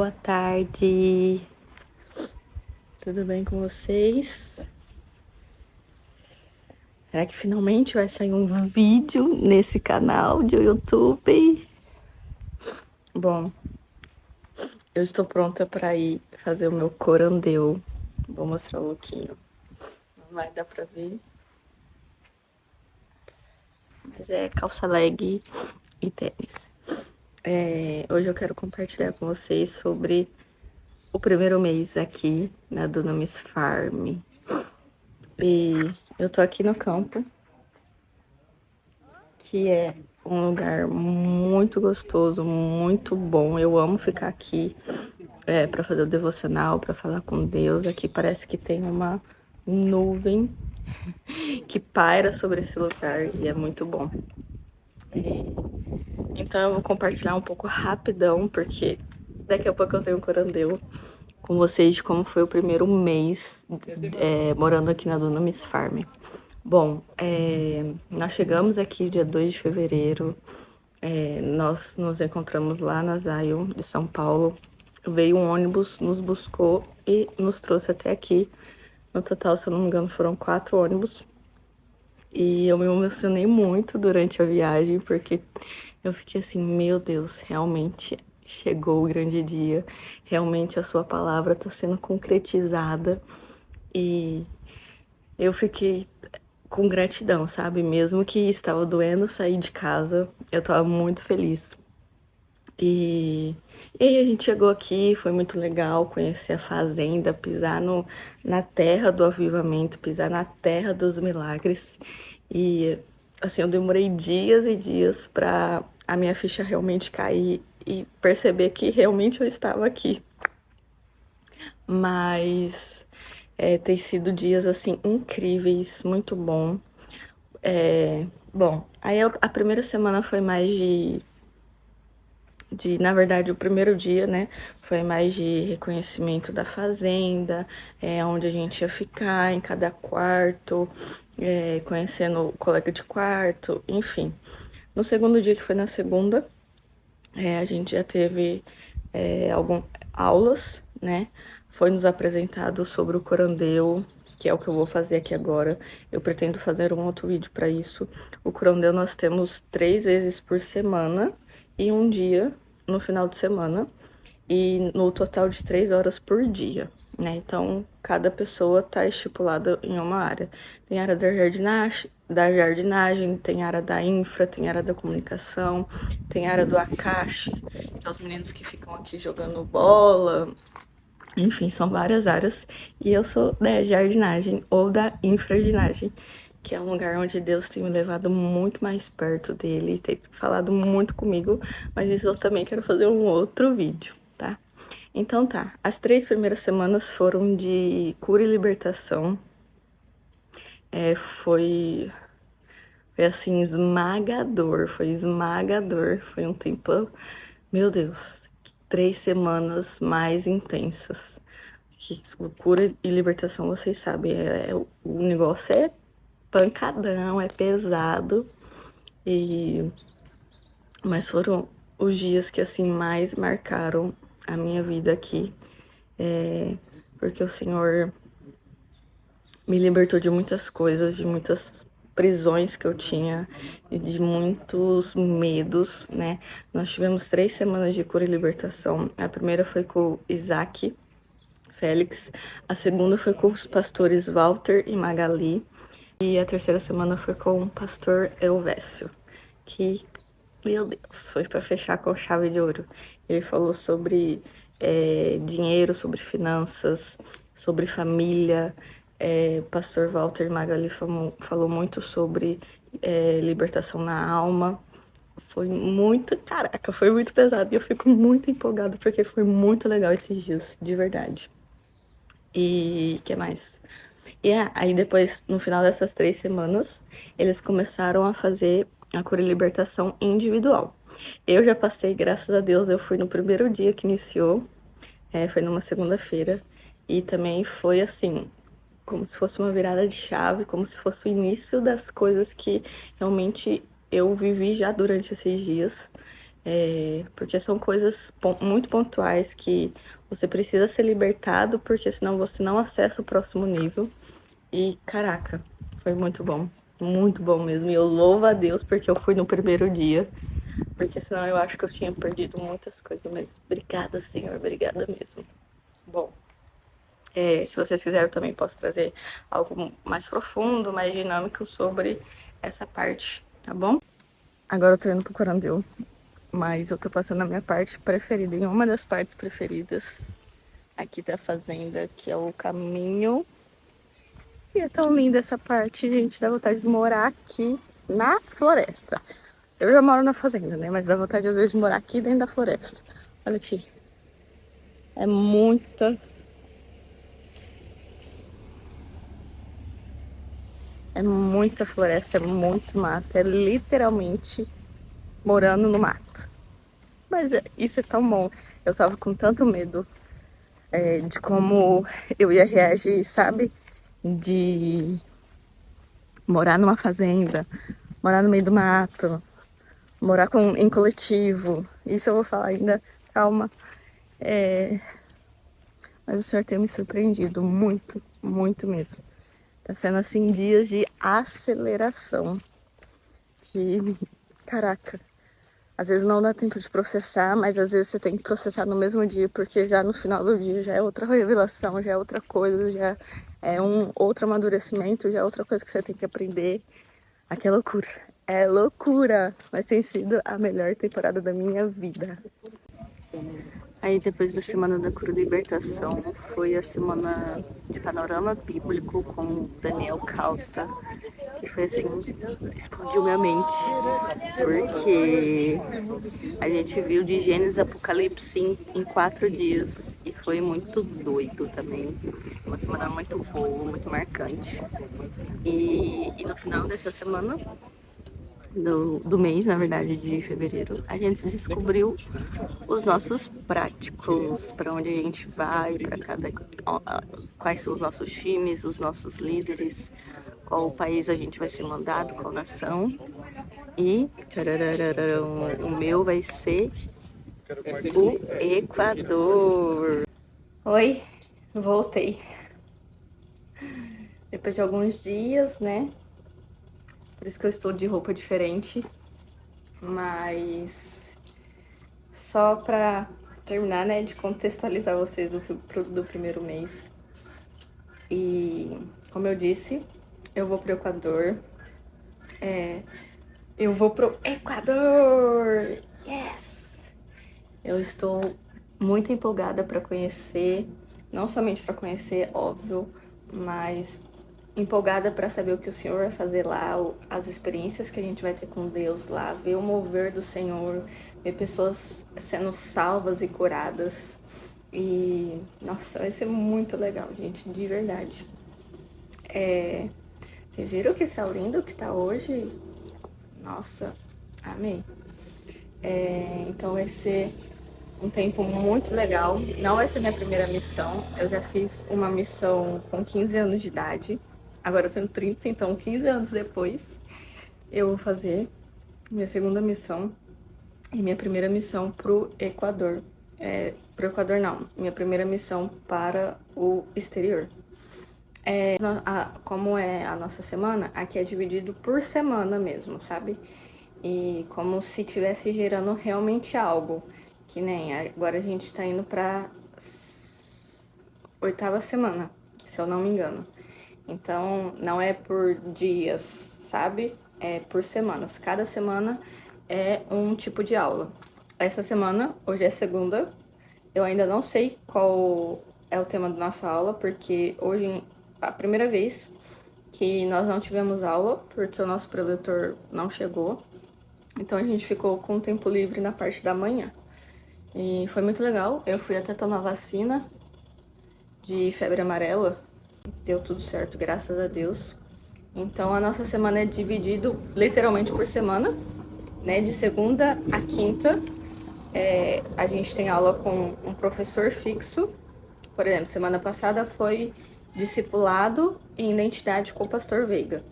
boa tarde. Tudo bem com vocês? Será que finalmente vai sair um vídeo nesse canal de YouTube? Bom, eu estou pronta para ir fazer o meu corandeu. Vou mostrar um pouquinho. Não vai dar para ver. Mas é calça leg e tênis. Hoje eu quero compartilhar com vocês sobre o primeiro mês aqui na Dunamis Farm. E eu tô aqui no campo, que é um lugar muito gostoso, muito bom. Eu amo ficar aqui para fazer o devocional, para falar com Deus. Aqui parece que tem uma nuvem que paira sobre esse lugar e é muito bom. Então eu vou compartilhar um pouco rapidão, porque daqui a pouco eu tenho um curandeu com vocês de como foi o primeiro mês morando aqui na Dunamis Farm. Bom, nós chegamos aqui dia 2 de fevereiro, nós nos encontramos lá na Zion de São Paulo, veio um ônibus, nos buscou e nos trouxe até aqui. No total, se eu não me engano, foram 4 ônibus. E eu me emocionei muito durante a viagem, porque eu fiquei assim, meu Deus, realmente chegou o grande dia, realmente a sua palavra está sendo concretizada. E eu fiquei com gratidão, sabe? Mesmo que estava doendo sair de casa, eu estava muito feliz. E aí a gente chegou aqui, foi muito legal conhecer a fazenda, pisar na terra do avivamento, pisar na terra dos milagres. E assim, eu demorei dias e dias para a minha ficha realmente cair e perceber que realmente eu estava aqui. Mas tem sido dias assim incríveis, muito bom. Bom, aí a primeira semana foi mais na verdade, o primeiro dia, né, foi mais de reconhecimento da fazenda, onde a gente ia ficar, em cada quarto, conhecendo o colega de quarto, enfim. No segundo dia, que foi na segunda, a gente já teve algumas aulas, né, foi nos apresentado sobre o curandeu, que é o que eu vou fazer aqui agora. Eu pretendo fazer um outro vídeo para isso. O curandeu nós temos 3 vezes por semana e um dia no final de semana, e no total de 3 horas por dia, né? Então, cada pessoa tá estipulada em uma área. Tem área da jardinagem, tem área da infra, tem área da comunicação, tem área do Akashi, que é os meninos que ficam aqui jogando bola. Enfim, são várias áreas. E eu sou da jardinagem ou da infrajardinagem, que é um lugar onde Deus tem me levado muito mais perto dele, tem falado muito comigo, mas isso eu também quero fazer um outro vídeo, tá? Então tá, as 3 primeiras semanas foram de cura e libertação. Foi assim, foi esmagador, foi um tempo, meu Deus, 3 semanas mais intensas. Que cura e libertação, vocês sabem, o negócio é pancadão, é pesado. Mas foram os dias que assim mais marcaram a minha vida aqui, porque o Senhor me libertou de muitas coisas, de muitas prisões que eu tinha e de muitos medos, né? Nós tivemos 3 semanas de cura e libertação. A primeira foi com o Isaac Félix, a segunda foi com os pastores Walter e Magali, e a terceira semana foi com o pastor Elvésio, que, meu Deus, foi para fechar com chave de ouro. Ele falou sobre dinheiro, sobre finanças, sobre família. Pastor Walter e Magali falou muito sobre libertação na alma. Foi muito, caraca, foi muito pesado e eu fico muito empolgada porque foi muito legal esses dias, de verdade. E que mais? Aí depois, no final dessas 3 semanas, eles começaram a fazer a cura e libertação individual. Eu já passei, graças a Deus, eu fui no primeiro dia que iniciou, foi numa segunda-feira, e também foi assim, como se fosse uma virada de chave, como se fosse o início das coisas que realmente eu vivi já durante esses dias. Porque são coisas muito pontuais que você precisa ser libertado, porque senão você não acessa o próximo nível. E caraca, foi muito bom mesmo. E eu louvo a Deus porque eu fui no primeiro dia, porque senão eu acho que eu tinha perdido muitas coisas. Mas obrigada, Senhor, obrigada mesmo. Bom, se vocês quiserem, eu também posso trazer algo mais profundo, mais dinâmico sobre essa parte, tá bom? Agora eu tô indo pro Corandil, mas eu tô passando a minha parte preferida, em uma das partes preferidas aqui da fazenda, que é o caminho. E é tão linda essa parte, gente, dá vontade de morar aqui na floresta. Eu já moro na fazenda, né? Mas dá vontade às vezes de morar aqui dentro da floresta. Olha aqui. É muita. É muita floresta, é muito mato. É literalmente morando no mato. Mas isso é tão bom. Eu tava com tanto medo de como eu ia reagir, sabe? De morar numa fazenda, morar no meio do mato, morar em coletivo. Isso eu vou falar ainda, calma. Mas o senhor tem me surpreendido muito, muito mesmo. Tá sendo assim dias de aceleração. Que, caraca, às vezes não dá tempo de processar, mas às vezes você tem que processar no mesmo dia, porque já no final do dia já é outra revelação, já é outra coisa, já é um outro amadurecimento, já é outra coisa que você tem que aprender. Aqui é loucura. É loucura, mas tem sido a melhor temporada da minha vida. Aí depois da Semana da Cura e Libertação, foi a Semana de Panorama Bíblico com Daniel Calta, que foi assim, explodiu minha mente, porque a gente viu de Gênesis a Apocalipse em 4 dias e foi muito doido também, uma semana muito boa, muito marcante. E no final dessa semana, do mês, na verdade, de fevereiro, a gente descobriu os nossos práticos, para onde a gente vai, para quais são os nossos times, os nossos líderes, qual país a gente vai ser mandado, qual nação. E o meu vai ser o Equador. Oi, voltei. Depois de alguns dias, né? Por isso que eu estou de roupa diferente. Mas só pra terminar, né, de contextualizar vocês do primeiro mês. E, como eu disse, eu vou pro Equador. Eu vou pro Equador! Yes! Eu estou muito empolgada para conhecer, não somente para conhecer, óbvio, mas empolgada para saber o que o Senhor vai fazer lá, as experiências que a gente vai ter com Deus lá, ver o mover do Senhor, ver pessoas sendo salvas e curadas. E, nossa, vai ser muito legal, gente, de verdade. Vocês viram que céu lindo que tá hoje? Nossa, amei. Então vai ser um tempo muito legal. Não vai ser minha primeira missão. Eu já fiz uma missão com 15 anos de idade. Agora eu tenho 30, então 15 anos depois eu vou fazer minha segunda missão e minha primeira missão pro Equador. Pro Equador não, minha primeira missão para o exterior. Como é a nossa semana, aqui é dividido por semana mesmo, sabe? E como se tivesse gerando realmente algo. Que nem agora a gente tá indo pra 8ª semana, se eu não me engano. Então não é por dias, sabe? É por semanas. Cada semana é um tipo de aula. Essa semana, hoje é segunda, eu ainda não sei qual é o tema da nossa aula, porque hoje é a primeira vez que nós não tivemos aula, porque o nosso preletor não chegou. Então a gente ficou com o tempo livre na parte da manhã. E foi muito legal. Eu fui até tomar vacina de febre amarela. Deu tudo certo, graças a Deus. Então a nossa semana é dividido literalmente por semana, né? De segunda a quinta, a gente tem aula com um professor fixo. Por exemplo, semana passada foi discipulado em identidade com o pastor Veiga.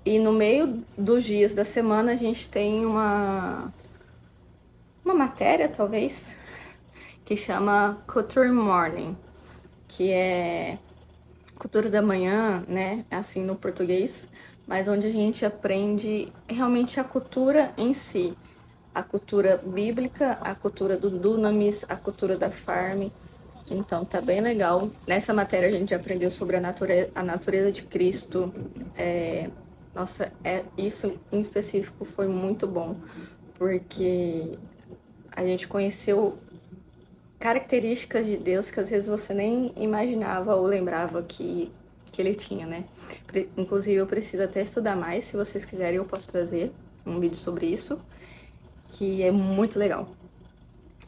E no meio dos dias da semana a gente tem uma matéria, talvez, que chama Culture Morning, que é cultura da manhã, né, assim no português, mas onde a gente aprende realmente a cultura em si, a cultura bíblica, a cultura do Dunamis, a cultura da Farm. Então tá bem legal. Nessa matéria a gente aprendeu sobre a natureza de Cristo. Nossa, isso em específico foi muito bom, porque a gente conheceu características de Deus que às vezes você nem imaginava ou lembrava que ele tinha, né? Inclusive eu preciso até estudar mais, se vocês quiserem eu posso trazer um vídeo sobre isso, que é muito legal.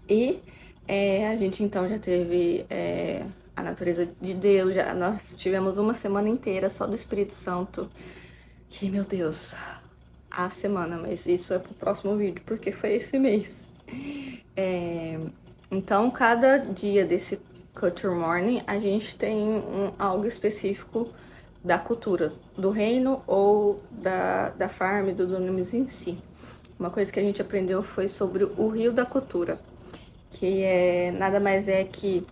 E a gente então já teve a natureza de Deus, nós tivemos uma semana inteira só do Espírito Santo, que, meu Deus, a semana, mas isso é pro próximo vídeo, porque foi esse mês. Então, cada dia desse Culture Morning, a gente tem algo específico da cultura, do reino ou da farm, do Dunamis em si. Uma coisa que a gente aprendeu foi sobre o rio da cultura, que nada mais é que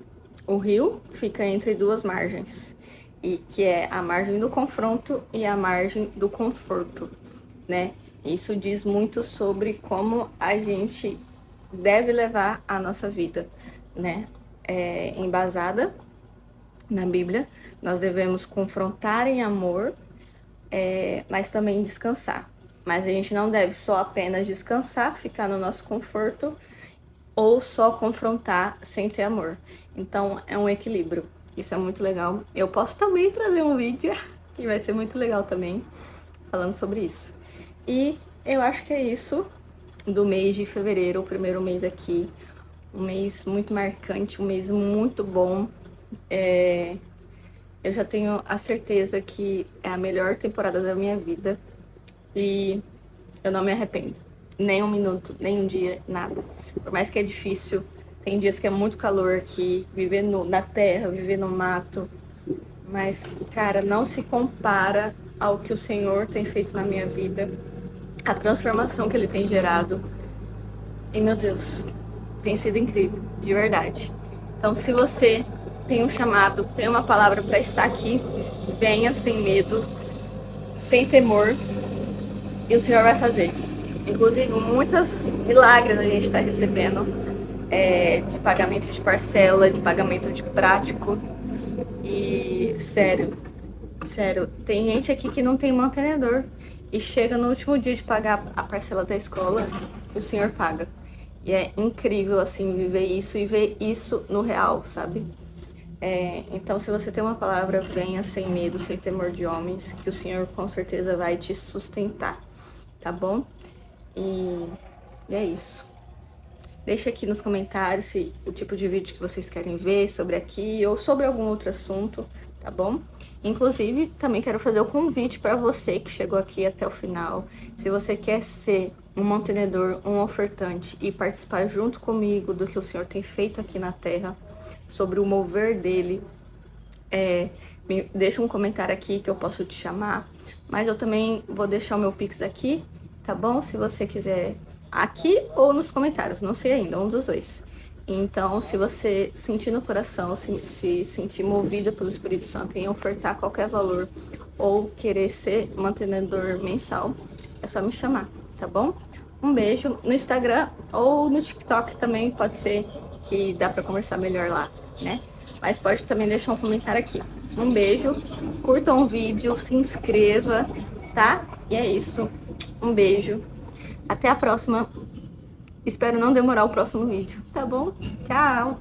o rio fica entre duas margens, e que é a margem do confronto e a margem do conforto, né? Isso diz muito sobre como a gente deve levar a nossa vida, né? Embasada na Bíblia, nós devemos confrontar em amor, mas também descansar. Mas a gente não deve só apenas descansar, ficar no nosso conforto, ou só confrontar sem ter amor. Então é um equilíbrio. Isso é muito legal. Eu posso também trazer um vídeo que vai ser muito legal também, falando sobre isso. E eu acho que é isso do mês de fevereiro, o primeiro mês aqui. Um mês muito marcante, um mês muito bom. Eu já tenho a certeza que é a melhor temporada da minha vida. E eu não me arrependo. Nem um minuto, nem um dia, nada. Por mais que é difícil, tem dias que é muito calor aqui, viver na terra, viver no mato. Mas, cara, não se compara ao que o Senhor tem feito na minha vida, a transformação que Ele tem gerado. E, meu Deus, tem sido incrível, de verdade. Então, se você tem um chamado, tem uma palavra para estar aqui, venha sem medo, sem temor, e o Senhor vai fazer. Inclusive, muitos milagres a gente está recebendo, de pagamento de parcela, de pagamento de prático. E sério, tem gente aqui que não tem mantenedor e chega no último dia de pagar a parcela da escola e o Senhor paga. E é incrível, assim, viver isso e ver isso no real, sabe? Então, se você tem uma palavra, venha sem medo, sem temor de homens, que o Senhor com certeza vai te sustentar, tá bom? E é isso. Deixa aqui nos comentários o tipo de vídeo que vocês querem ver sobre aqui ou sobre algum outro assunto, tá bom? Inclusive, também quero fazer o convite para você que chegou aqui até o final. Se você quer ser um mantenedor, um ofertante e participar junto comigo do que o Senhor tem feito aqui na terra, sobre o mover dele, me deixa um comentário aqui que eu posso te chamar. Mas eu também vou deixar o meu Pix aqui, tá bom? Se você quiser aqui ou nos comentários, não sei ainda, um dos dois. Então, se você sentir no coração, se sentir movida pelo Espírito Santo em ofertar qualquer valor ou querer ser mantenedor mensal, é só me chamar, tá bom? Um beijo no Instagram ou no TikTok também, pode ser que dá pra conversar melhor lá, né? Mas pode também deixar um comentário aqui. Um beijo, curtam o vídeo, se inscreva, tá? E é isso. Um beijo. Até a próxima. Espero não demorar o próximo vídeo, tá bom? Tchau!